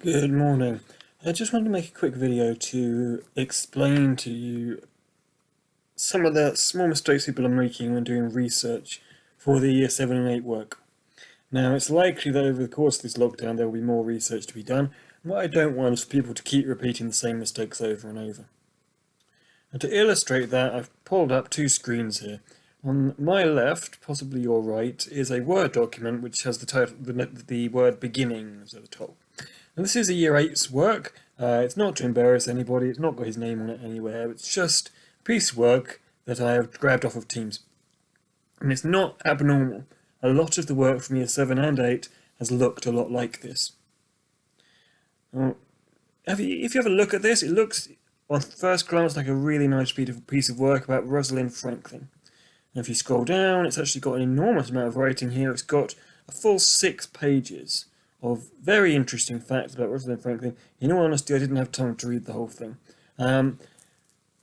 Good morning. I just wanted to make a quick video to explain to you some of the small mistakes people are making when doing research for the Year 7 and 8 work. Now, it's likely that over the course of this lockdown there will be more research to be done, and what I don't want is for people to keep repeating the same mistakes over and over. And to illustrate that, I've pulled up two screens here. On my left, possibly your right, is a Word document which has the title, the word beginnings at the top. And this is a Year 8's work. It's not to embarrass anybody, it's not got his name on it anywhere, it's just a piece of work that I have grabbed off of Teams. And it's not abnormal. A lot of the work from Year 7 and 8 has looked a lot like this. Now, if you have a look at this, it looks, on first glance, like a really nice piece of work about Rosalind Franklin. And if you scroll down, it's actually got an enormous amount of writing here. It's got a full 6 pages of very interesting facts about Rosalind Franklin. In all honesty, I didn't have time to read the whole thing.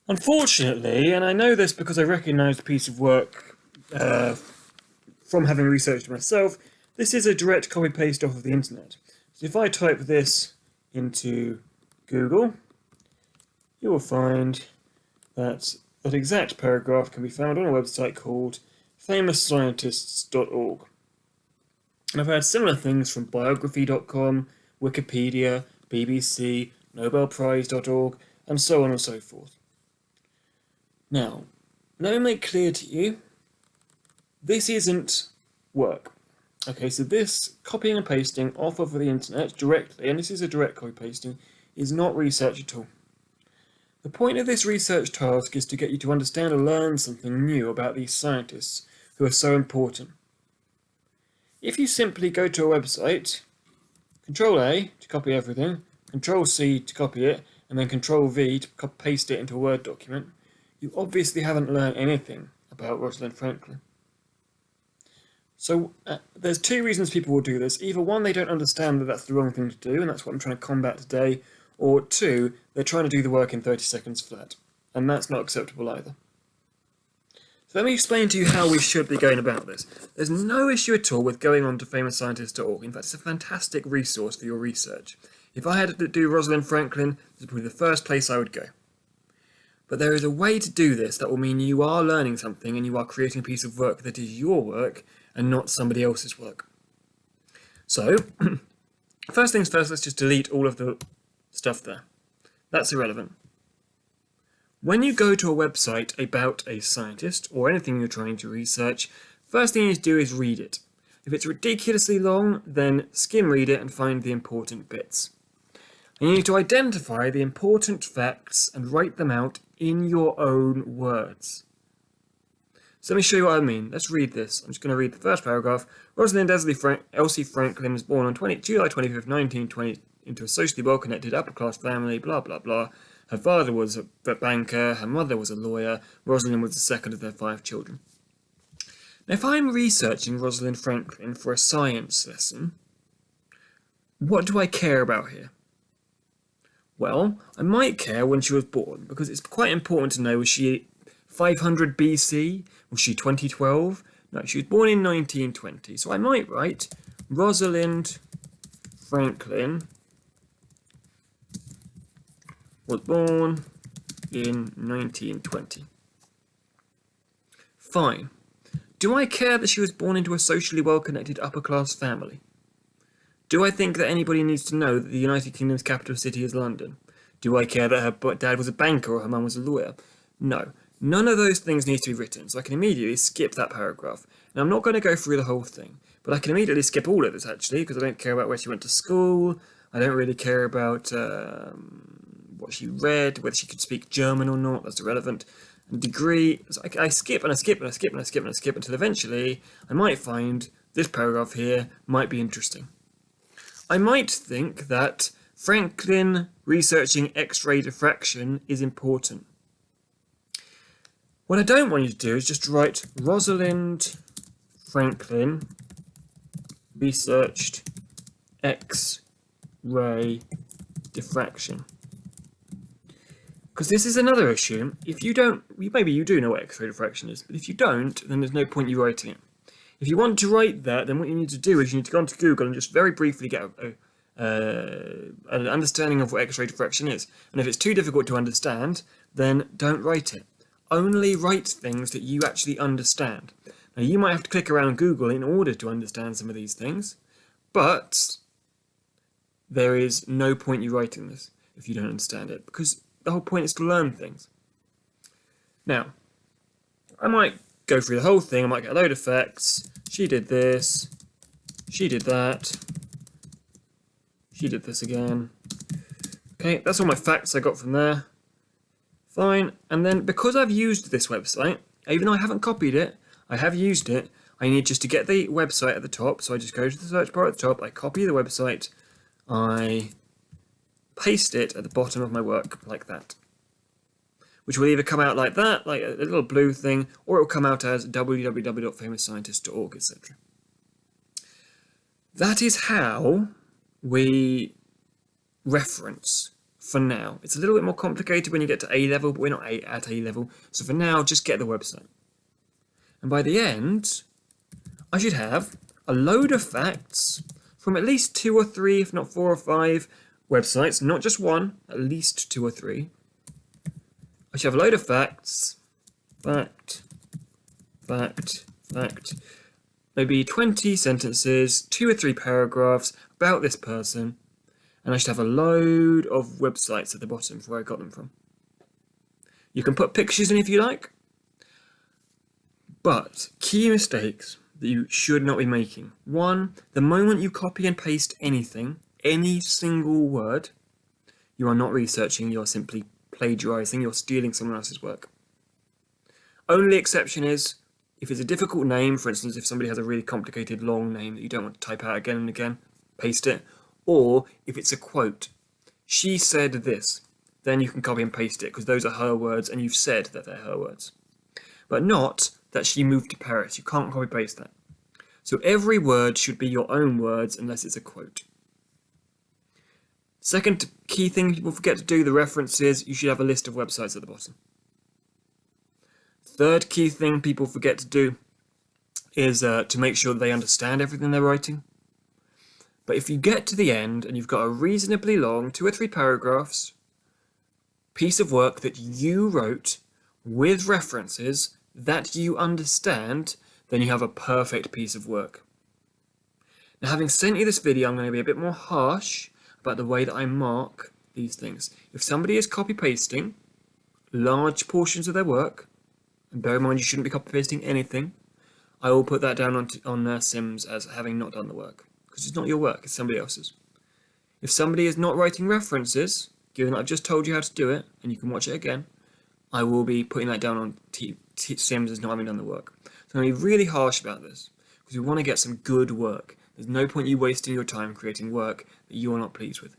Unfortunately, and I know this because I recognise the piece of work from having researched it myself, this is a direct copy-paste off of the internet. So if I type this into Google, you will find that that exact paragraph can be found on a website called famousscientists.org. And I've had similar things from biography.com, Wikipedia, BBC, nobelprize.org, and so on and so forth. Now, let me make clear to you, this isn't work. Okay, so this copying and pasting off of the internet directly, and this is a direct copy pasting, is not research at all. The point of this research task is to get you to understand and learn something new about these scientists who are so important. If you simply go to a website, Control A to copy everything, Control C to copy it, and then Control V to paste it into a Word document, you obviously haven't learned anything about Rosalind Franklin. So there's two reasons people will do this. Either one, they don't understand that that's the wrong thing to do, and that's what I'm trying to combat today, or two, they're trying to do the work in 30 seconds flat, and that's not acceptable either. So let me explain to you how we should be going about this. There's no issue at all with going on to famousscientists.org. In fact, it's a fantastic resource for your research. If I had to do Rosalind Franklin, this is probably the first place I would go. But there is a way to do this that will mean you are learning something and you are creating a piece of work that is your work and not somebody else's work. So, first things first, let's just delete all of the stuff there. That's irrelevant. When you go to a website about a scientist or anything you're trying to research, first thing you need to do is read it. If it's ridiculously long, then skim read it and find the important bits. And you need to identify the important facts and write them out in your own words. So let me show you what I mean. Let's read this. I'm just going to read the first paragraph. Rosalind Elsie Franklin was born on July 25th, 1920 into a socially well-connected upper-class family, blah, blah, blah. Her father was a banker, her mother was a lawyer, Rosalind was the second of their 5 children. Now, if I'm researching Rosalind Franklin for a science lesson, what do I care about here? Well, I might care when she was born, because it's quite important to know, was she 500 BC? Was she 2012? No, she was born in 1920, so I might write Rosalind Franklin was born in 1920. Fine. Do I care that she was born into a socially well-connected upper-class family? Do I think that anybody needs to know that the United Kingdom's capital city is London? Do I care that her dad was a banker or her mum was a lawyer? No. None of those things need to be written, so I can immediately skip that paragraph. Now, I'm not going to go through the whole thing, but I can immediately skip all of this, actually, because I don't care about where she went to school, I don't really care about what she read, whether she could speak German or not, that's irrelevant. And degree, so I skip and I skip and I skip and I skip and I skip until eventually I might find this paragraph here might be interesting. I might think that Franklin researching X-ray diffraction is important. What I don't want you to do is just write Rosalind Franklin researched X-ray diffraction. Because this is another issue. If you don't, maybe you do know what X-ray diffraction is, but if you don't, then there's no point you writing it. If you want to write that, then what you need to do is you need to go onto Google and just very briefly get a an understanding of what X-ray diffraction is. And if it's too difficult to understand, then don't write it. Only write things that you actually understand. Now, you might have to click around Google in order to understand some of these things, but there is no point you writing this if you don't understand it, because the whole point is to learn things. Now, I might go through the whole thing, I might get a load of facts. She did this, she did that, she did this again. Okay, that's all my facts I got from there. Fine, and then because I've used this website, even though I haven't copied it, I have used it, I need just to get the website at the top, so I just go to the search bar at the top, I copy the website, I paste it at the bottom of my work, like that. Which will either come out like that, like a little blue thing, or it will come out as www.famousscientist.org, etc. That is how we reference for now. It's a little bit more complicated when you get to A level, but we're not at A level. So for now, just get the website. And by the end, I should have a load of facts from at least 2 or 3, if not 4 or 5 websites, not just one, at least 2 or 3. I should have a load of facts, fact, maybe 20 sentences, 2 or 3 paragraphs about this person, and I should have a load of websites at the bottom for where I got them from. You can put pictures in if you like, but key mistakes that you should not be making. 1, the moment you copy and paste anything, any single word, you are not researching, you're simply plagiarizing, you're stealing someone else's work. Only exception is if it's a difficult name, for instance, if somebody has a really complicated long name that you don't want to type out again and again, paste it. Or if it's a quote, she said this, then you can copy and paste it because those are her words and you've said that they're her words. But not that she moved to Paris, you can't copy paste that. So every word should be your own words unless it's a quote. Second key thing people forget to do, the references, you should have a list of websites at the bottom. Third key thing people forget to do is to make sure that they understand everything they're writing. But if you get to the end and you've got a reasonably long 2 or 3 paragraphs piece of work that you wrote with references that you understand, then you have a perfect piece of work. Now, having sent you this video, I'm going to be a bit more harsh about the way that I mark these things. If somebody is copy-pasting large portions of their work, and bear in mind you shouldn't be copy-pasting anything, I will put that down on Sims as having not done the work. Because it's not your work, it's somebody else's. If somebody is not writing references, given that I've just told you how to do it, and you can watch it again, I will be putting that down on Sims as not having done the work. So I'm going to be really harsh about this, because we want to get some good work. There's no point you wasting your time creating work that you are not pleased with.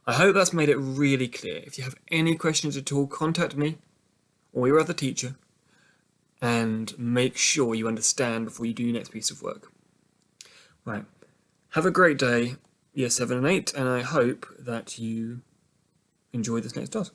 I hope that's made it really clear. If you have any questions at all, contact me or your other teacher and make sure you understand before you do your next piece of work. Right. Have a great day, Year 7 and 8, and I hope that you enjoy this next task.